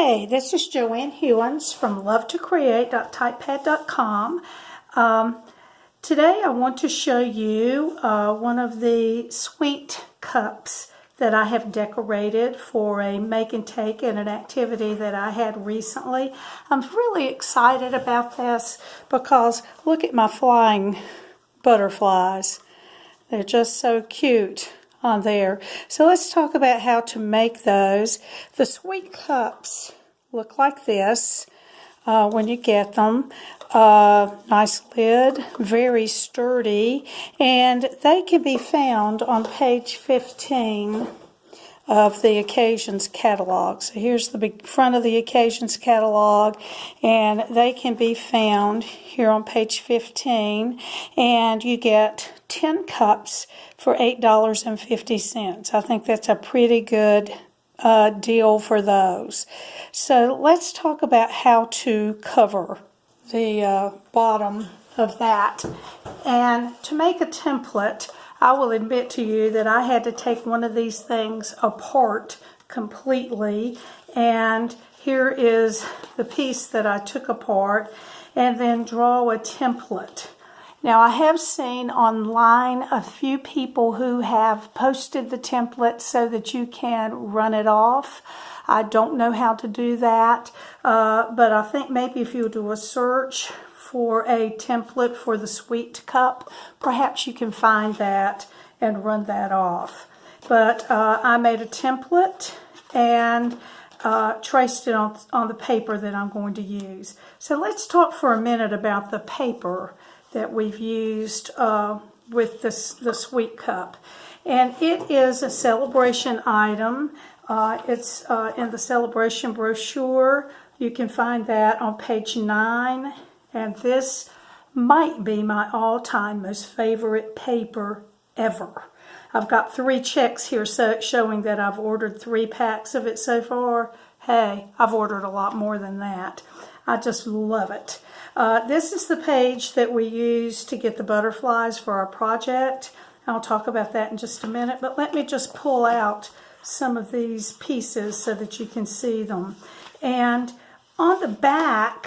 Hey, this is Joanne Hewins from lovetocreate.typepad.com. Today I want to show you one of the sweet cups that I have decorated for a make and take in an activity that I had recently. I'm really excited about this because look at my flying butterflies. They're just so cute on there. So let's talk about how to make those. The sweet cups look like this when you get them. Nice lid, very sturdy, and they can be found on page 15 of the Occasions catalog. So here's the big front of the Occasions catalog, and they can be found here on page 15, and you get 10 cups for $8.50. I think that's a pretty good deal for those. So let's talk about how to cover the bottom of that. And to make a template, I will admit to you that I had to take one of these things apart completely, and here is the piece that I took apart, and then draw a template. Now, I have seen online a few people who have posted the template so that you can run it off. I don't know how to do that, but I think maybe if you do a search for a template for the sweet cup, perhaps you can find that and run that off. But I made a template and traced it on the paper that I'm going to use. So let's talk for a minute about the paper that we've used with the sweet cup. And it is a Sale-a-Bration item. It's in the Sale-a-Bration brochure. You can find that on page 9. And this might be my all-time most favorite paper ever. I've got 3 checks here showing that I've ordered 3 packs of it so far. Hey, I've ordered a lot more than that. I just love it. This is the page that we use to get the butterflies for our project. I'll talk about that in just a minute, but let me just pull out some of these pieces so that you can see them. And on the back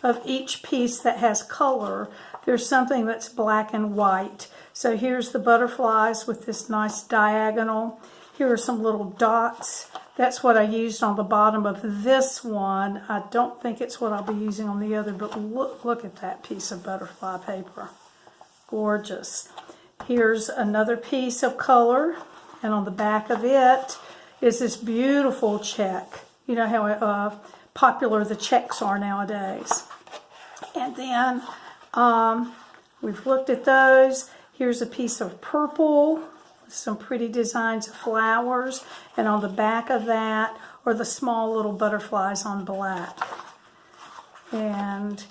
of each piece that has color, there's something that's black and white. So here's the butterflies with this nice diagonal. Here are some little dots. That's what I used on the bottom of this one. I don't think it's what I'll be using on the other, but look at that piece of butterfly paper. Gorgeous. Here's another piece of color, and on the back of it is this beautiful check. You know how popular the checks are nowadays. And then we've looked at those. Here's a piece of purple with some pretty designs of flowers, and on the back of that are the small little butterflies on black. And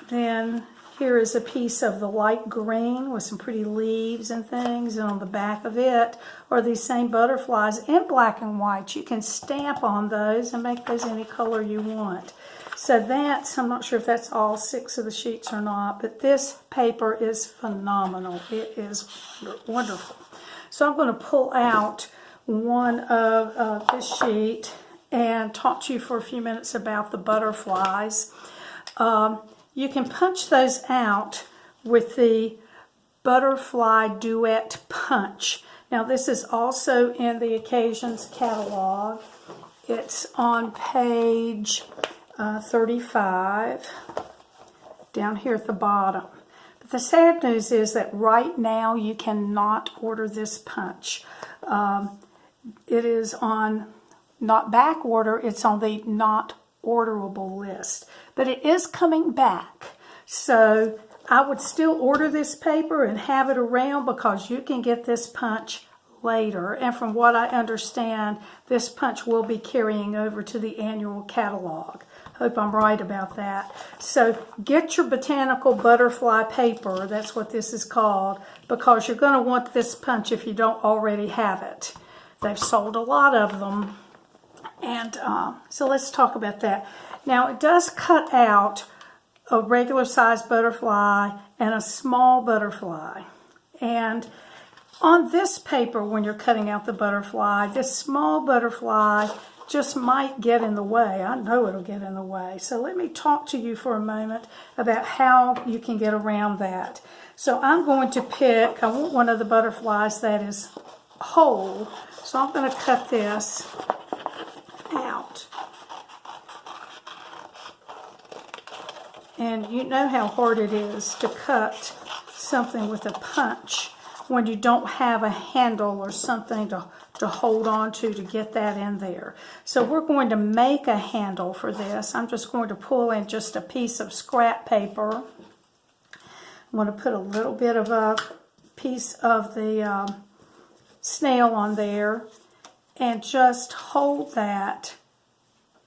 then here is a piece of the light green with some pretty leaves and things, and on the back of it are these same butterflies in black and white. You can stamp on those and make those any color you want. So that's, I'm not sure if that's all 6 of the sheets or not, but this paper is phenomenal. It is wonderful. So I'm going to pull out one of this sheet and talk to you for a few minutes about the butterflies. You can punch those out with the Butterfly Duet Punch. Now this is also in the Occasions catalog. It's on page 35, down here at the bottom. But the sad news is that right now you cannot order this punch. It is on not back order, it's on the not orderable list. But it is coming back. So I would still order this paper and have it around because you can get this punch later. And from what I understand, this punch will be carrying over to the annual catalog. Hope I'm right about that. So get your Botanical butterfly paper, that's what this is called, because you're going to want this punch if you don't already have it. They've sold a lot of them. And so let's talk about that. Now it does cut out a regular sized butterfly and a small butterfly. And on this paper, when you're cutting out the butterfly, this small butterfly just might get in the way. I know it'll get in the way. So let me talk to you for a moment about how you can get around that. So I'm going to pick, I want one of the butterflies that is whole. So I'm going to cut this out. And you know how hard it is to cut something with a punch when you don't have a handle or something to hold on to get that in there. So we're going to make a handle for this. I'm just going to pull in just a piece of scrap paper. I'm going to put a little bit of a piece of the snail on there and just hold that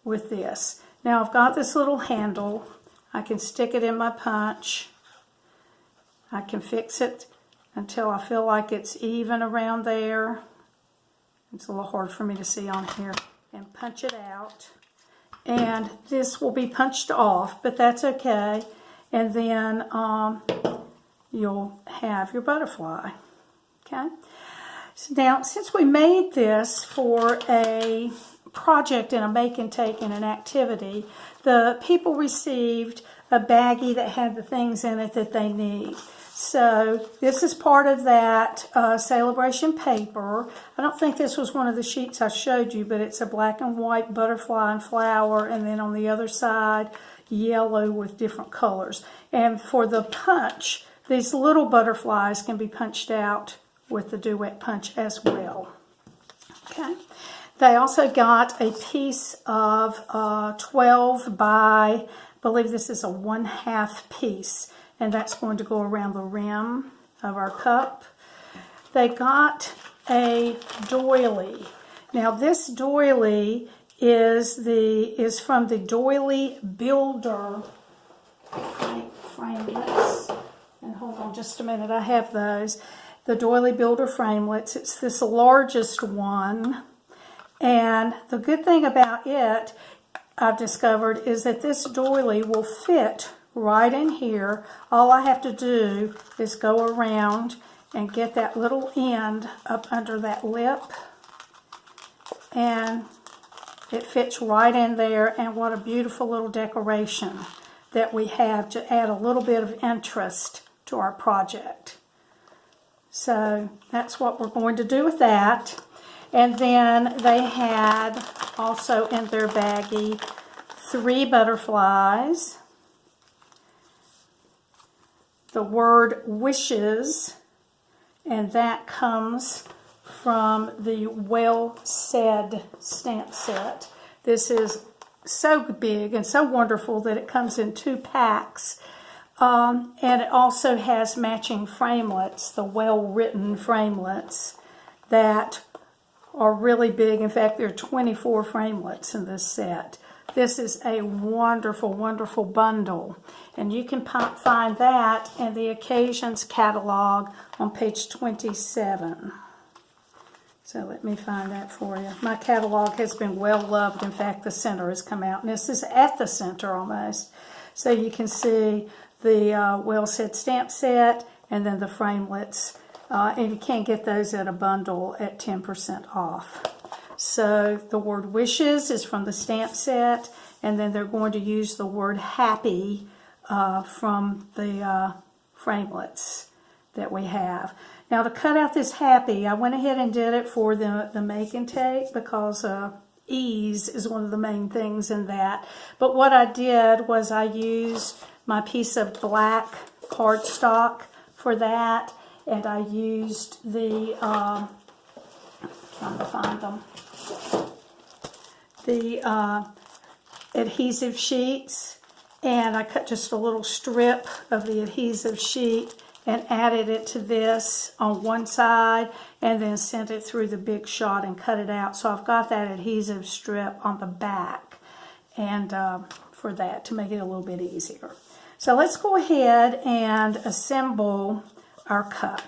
with this. Now I've got this little handle. I can stick it in my punch. I can fix it until I feel like it's even around there. It's a little hard for me to see on here. And punch it out. And this will be punched off, but that's okay. And then you'll have your butterfly. Okay? So now, since we made this for a project and a make and take and an activity, the people received a baggie that had the things in it that they need. So this is part of that Sale-a-Bration paper. I don't think this was one of the sheets I showed you, but it's a black and white butterfly and flower, and then on the other side, yellow with different colors. And for the punch, these little butterflies can be punched out with the duet punch as well. Okay. They also got a piece of 12 by, I believe this is a 1/2 piece, and that's going to go around the rim of our cup. They got a doily. Now this doily is from the Doily Builder framelits. And hold on just a minute, I have those. The Doily Builder framelits. It's this largest one. And the good thing about it, I've discovered, is that this doily will fit right in here. All I have to do is go around and get that little end up under that lip. And it fits right in there. And what a beautiful little decoration that we have to add a little bit of interest to our project. So that's what we're going to do with that. And then they had also in their baggie 3 butterflies, the word wishes, and that comes from the Well Said stamp set. This is so big and so wonderful that it comes in 2 packs. And it also has matching framelits, the well-written framelits that are really big. In fact, there are 24 framelits in this set. This is a wonderful, wonderful bundle. And you can find that in the Occasions catalog on page 27. So let me find that for you. My catalog has been well loved. In fact, the center has come out. And this is at the center almost. So you can see the Well Said stamp set and then the framelits. And you can't get those at a bundle at 10% off. So the word wishes is from the stamp set, and then they're going to use the word happy from the framelits that we have. Now to cut out this happy, I went ahead and did it for the make and take because ease is one of the main things in that. But what I did was I used my piece of black cardstock for that. And I used the, trying to find them, the adhesive sheets. And I cut just a little strip of the adhesive sheet and added it to this on one side and then sent it through the Big Shot and cut it out. So I've got that adhesive strip on the back and for that to make it a little bit easier. So let's go ahead and assemble our cup.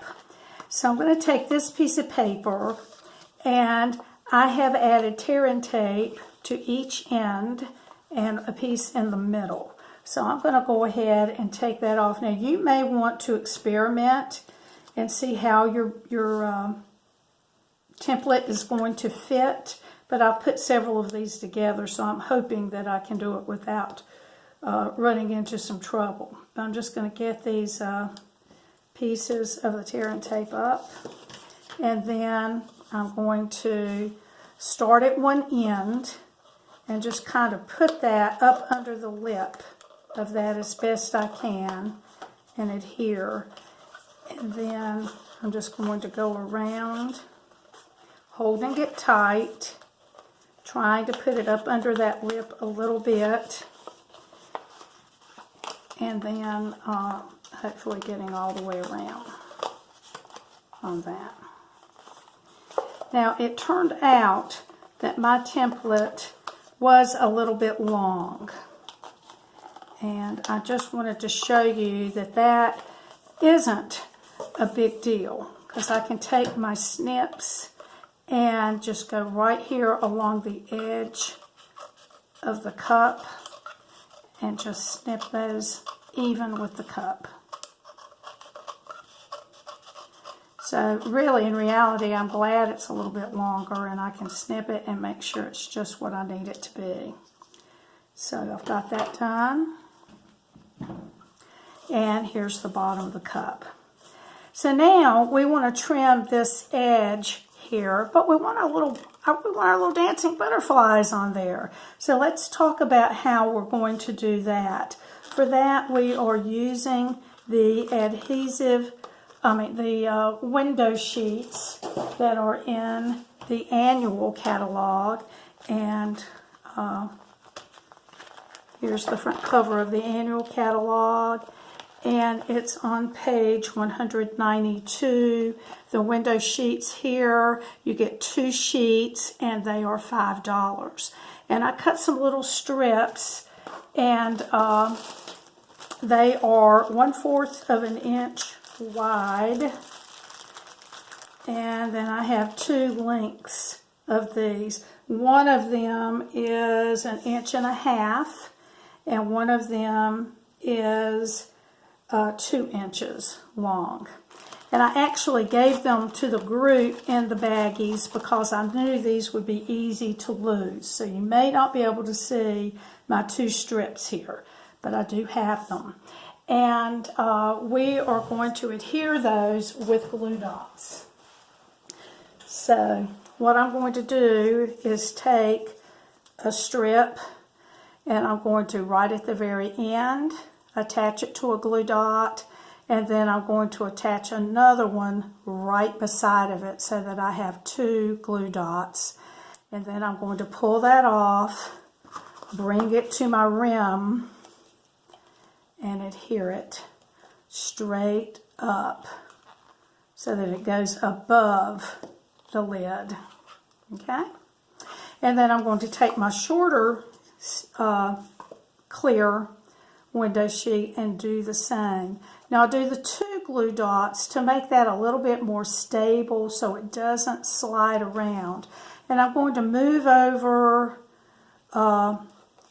So I'm going to take this piece of paper and I have added tear and tape to each end and a piece in the middle. So I'm going to go ahead and take that off. Now you may want to experiment and see how your template is going to fit but I'll put several of these together, so I'm hoping that I can do it without running into some trouble. But I'm just going to get these pieces of the tear and tape up, and then I'm going to start at one end and just kind of put that up under the lip of that as best I can and adhere. And then I'm just going to go around, holding it tight, trying to put it up under that lip a little bit, and then hopefully getting all the way around on that. Now, it turned out that my template was a little bit long, and I just wanted to show you that that isn't a big deal, because I can take my snips and just go right here along the edge of the cup and just snip those even with the cup. So really, in reality, I'm glad it's a little bit longer and I can snip it and make sure it's just what I need it to be. So I've got that done. And here's the bottom of the cup. So now we want to trim this edge here, but we want our little dancing butterflies on there. So let's talk about how we're going to do that. For that, we are using the the window sheets that are in the annual catalog, and here's the front cover of the annual catalog, and it's on page 192. The window sheets here, you get 2 sheets, and they are $5. And I cut some little strips, and they are 1/4 of an inch wide, and then I have 2 lengths of these. One of them is 1.5 inches, and one of them is 2 inches long. And I actually gave them to the group in the baggies because I knew these would be easy to lose. So you may not be able to see my 2 strips here, but I do have them. And we are going to adhere those with glue dots. So what I'm going to do is take a strip, and I'm going to, right at the very end, attach it to a glue dot, and then I'm going to attach another one right beside of it so that I have 2 glue dots. And then I'm going to pull that off, bring it to my rim, and adhere it straight up so that it goes above the lid. Okay? And then I'm going to take my shorter clear window sheet and do the same. Now I'll do the 2 glue dots to make that a little bit more stable so it doesn't slide around. And I'm going to move over a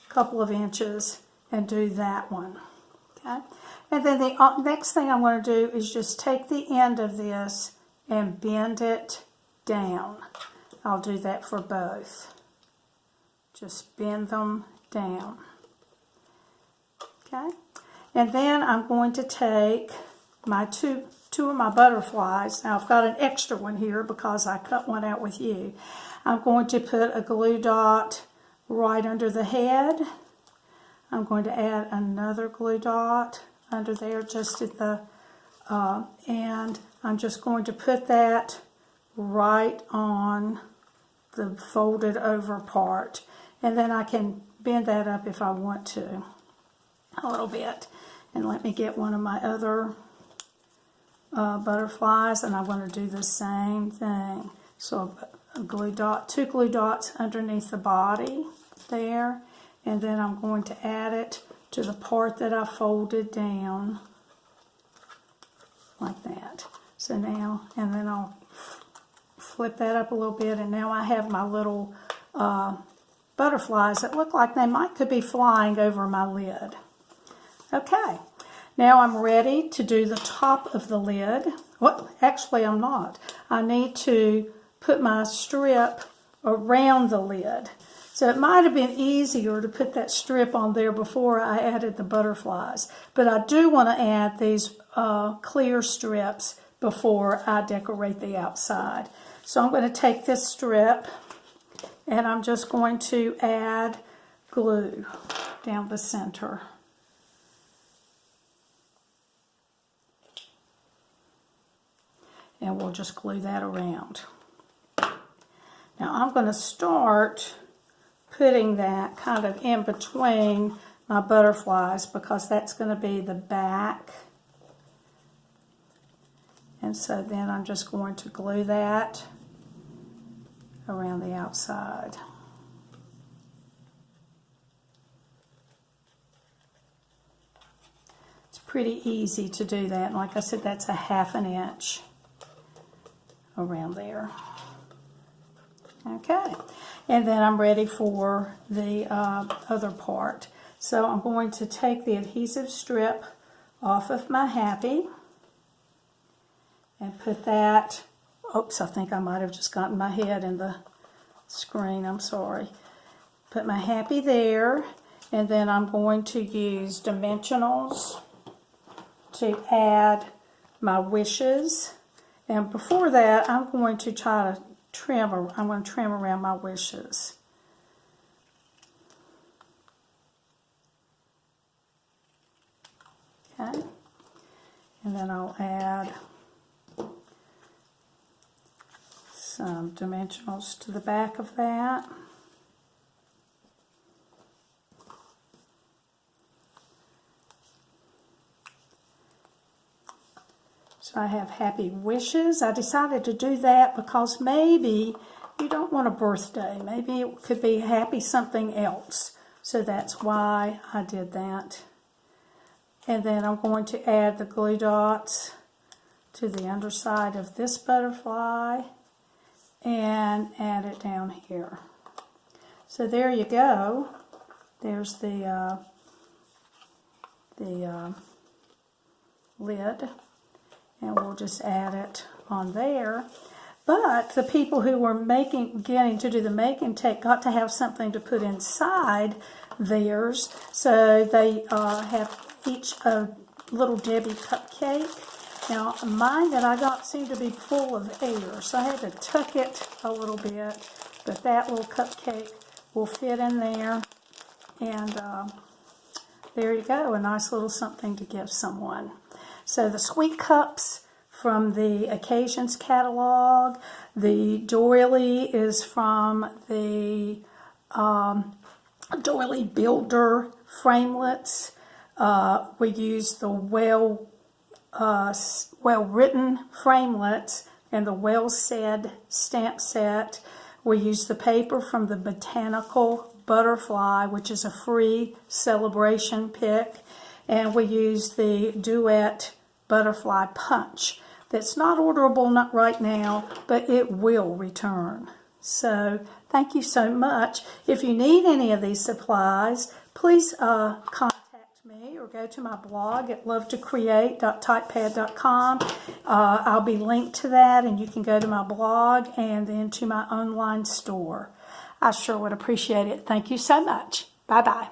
couple of inches and do that one. Okay? And then the next thing I'm going to do is just take the end of this and bend it down. I'll do that for both. Just bend them down. Okay? And then I'm going to take my two of my butterflies. Now I've got an extra one here because I cut one out with you. I'm going to put a glue dot right under the head. I'm going to add another glue dot under there just at the, and I'm just going to put that right on the folded over part. And then I can bend that up if I want to a little bit. And let me get one of my other butterflies, and I'm going to do the same thing. So a glue dot, 2 glue dots underneath the body there, and then I'm going to add it to the part that I folded down like that. So now, and then I'll flip that up a little bit, and now I have my little butterflies that look like they could be flying over my lid. Okay, now I'm ready to do the top of the lid. Well, actually I'm not. I need to put my strip around the lid. So it might have been easier to put that strip on there before I added the butterflies. But I do want to add these clear strips before I decorate the outside. So I'm going to take this strip and I'm just going to add glue down the center. And we'll just glue that around. Now I'm going to start putting that kind of in between my butterflies because that's going to be the back. And so then I'm just going to glue that around the outside. It's pretty easy to do that. And like I said, that's a 1/2 inch around there. Okay, and then I'm ready for the other part. So I'm going to take the adhesive strip off of my happy and put that, oops, I think I might have just gotten my head in the screen, I'm sorry. Put my happy there, and then I'm going to use dimensionals to add my wishes. And before that, I'm going to try to trim around my wishes. Okay, and then I'll add some dimensionals to the back of that. So I have happy wishes. I decided to do that because maybe you don't want a birthday. Maybe it could be happy something else. So that's why I did that. And then I'm going to add the glue dots to the underside of this butterfly and add it down here. So there you go. There's the lid. And we'll just add it on there. But the people who were getting to do the make and take got to have something to put inside theirs. So they have each a little Debbie cupcake. Now mine that I got seemed to be full of air, so I had to tuck it a little bit. But that little cupcake will fit in there. And there you go, a nice little something to give someone. So the sweet cups from the Occasions catalog. The doily is from the Doily Builder framelits. We use the well-written framelits and the well-said stamp set. We use the paper from the Botanical Butterfly, which is a free Sale-a-Bration pick. And we use the Duet Butterfly Punch. That's not orderable, not right now, but it will return. So thank you so much. If you need any of these supplies, please contact me or go to my blog at lovetocreate.typepad.com. I'll be linked to that, and you can go to my blog and then to my online store. I sure would appreciate it. Thank you so much. Bye-bye.